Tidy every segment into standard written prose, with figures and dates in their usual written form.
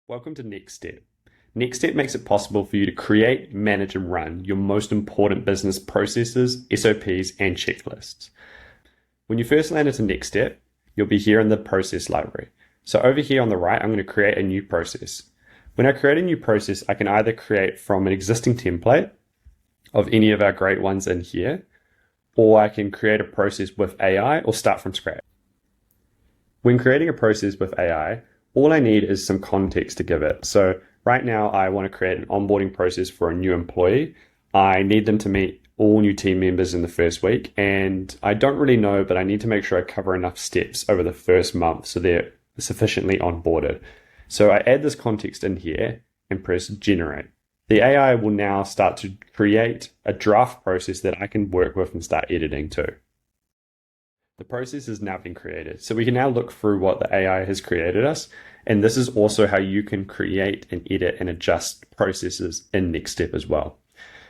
Welcome to NextStep. NextStep makes it possible for you to create, manage, and run your most important business processes, SOPs, and checklists. When you first land into NextStep, you'll be here in the process library. So over here on the right, I'm going to create a new process. When I create a new process, I can either create from an existing template of any of our great ones in here, or I can create a process with AI or start from scratch. When creating a process with AI, all I need is some context to give it. So right now I want to create an onboarding process for a new employee. I need them to meet all new team members in the first week, and I don't really know, but I need to make sure I cover enough steps over the first month so they're sufficiently onboarded. So I add this context in here and press generate. The AI will now start to create a draft process that I can work with and start editing too. The process has now been created. So we can now look through what the AI has created us. And this is also how you can create and edit and adjust processes in NextStep as well.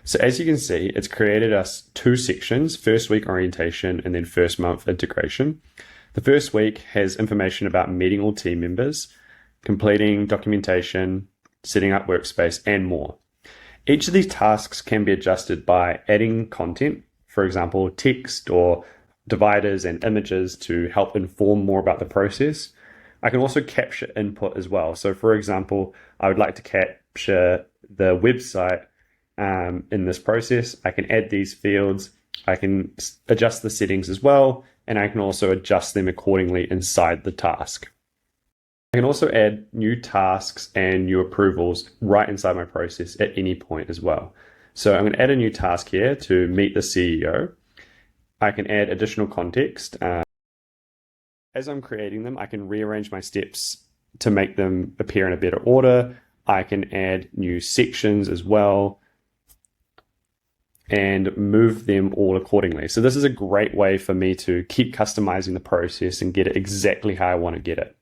So as you can see, it's created us two sections, first week orientation and then first month integration. The first week has information about meeting all team members, completing documentation, setting up workspace, and more. Each of these tasks can be adjusted by adding content, for example, text or dividers and images to help inform more about the process. I can also capture input as well. So for example, I would like to capture the website in this process. I can add these fields. I can adjust the settings as well, and I can also adjust them accordingly inside the task. I can also add new tasks and new approvals right inside my process at any point as well. So I'm going to add a new task here to meet the CEO. I can add additional context. As I'm creating them, I can rearrange my steps to make them appear in a better order. I can add new sections as well and move them all accordingly. So this is a great way for me to keep customizing the process and get it exactly how I want to get it.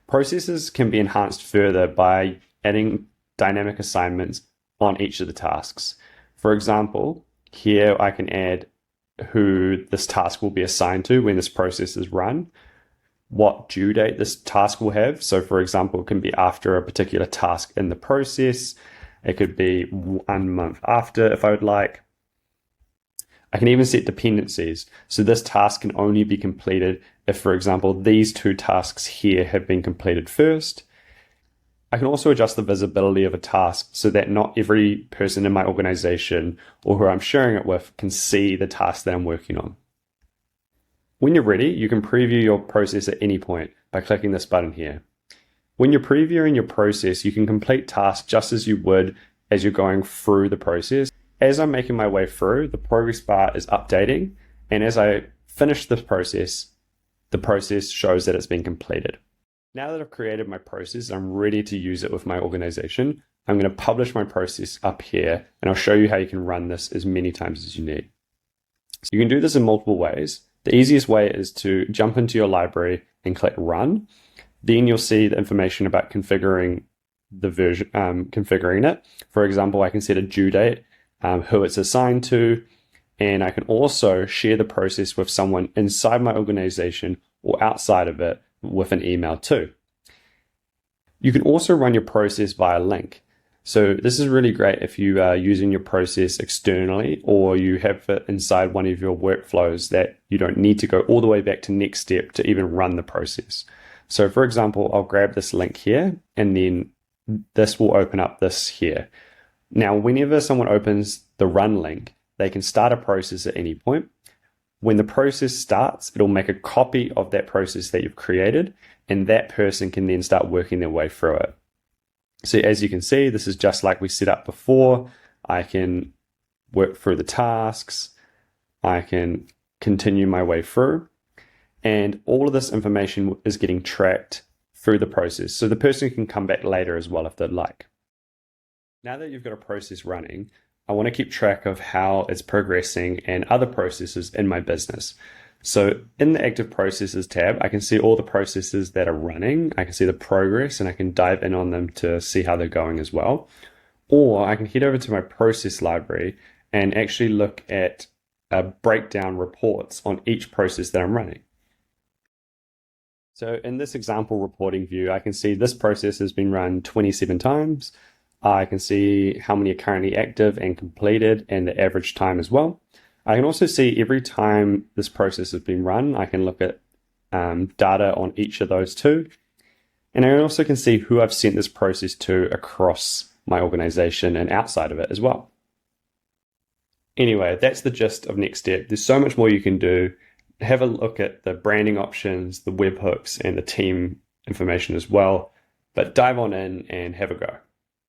Processes can be enhanced further by adding dynamic assignments on each of the tasks. For example, here I can add who this task will be assigned to when this process is run, what due date this task will have. So for example, it can be after a particular task in the process. It could be 1 month after if I would like. I can even set dependencies. So this task can only be completed if, for example, these two tasks here have been completed first. I can also adjust the visibility of a task so that not every person in my organization or who I'm sharing it with can see the task that I'm working on. When you're ready, you can preview your process at any point by clicking this button here. When you're previewing your process, you can complete tasks just as you would as you're going through the process. As I'm making my way through, the progress bar is updating, and as I finish this process, the process shows that it's been completed. Now that I've created my process, I'm ready to use it with my organization. I'm going to publish my process up here, and I'll show you how you can run this as many times as you need. So you can do this in multiple ways. The easiest way is to jump into your library and click Run. Then you'll see the information about configuring the version, configuring it. For example, I can set a due date, who it's assigned to, and I can also share the process with someone inside my organization or outside of it with an email too. You can also run your process via link. So this is really great if you are using your process externally or you have it inside one of your workflows that you don't need to go all the way back to NextStep to even run the process. So for example, I'll grab this link here and then this will open up this here. Now, whenever someone opens the run link, they can start a process at any point. When the process starts, it'll make a copy of that process that you've created, and that person can then start working their way through it. So as you can see, this is just like we set up before. I can work through the tasks. I can continue my way through. And all of this information is getting tracked through the process. So the person can come back later as well if they'd like. Now that you've got a process running, I want to keep track of how it's progressing and other processes in my business. So in the active processes tab, I can see all the processes that are running. I can see the progress and I can dive in on them to see how they're going as well. Or I can head over to my process library and actually look at breakdown reports on each process that I'm running. So in this example reporting view, I can see this process has been run 27 times. I can see how many are currently active and completed and the average time as well. I can also see every time this process has been run, I can look at data on each of those two. And I also can see who I've sent this process to across my organization and outside of it as well. Anyway, that's the gist of NextStep. There's so much more you can do. Have a look at the branding options, the webhooks, and the team information as well. But dive on in and have a go.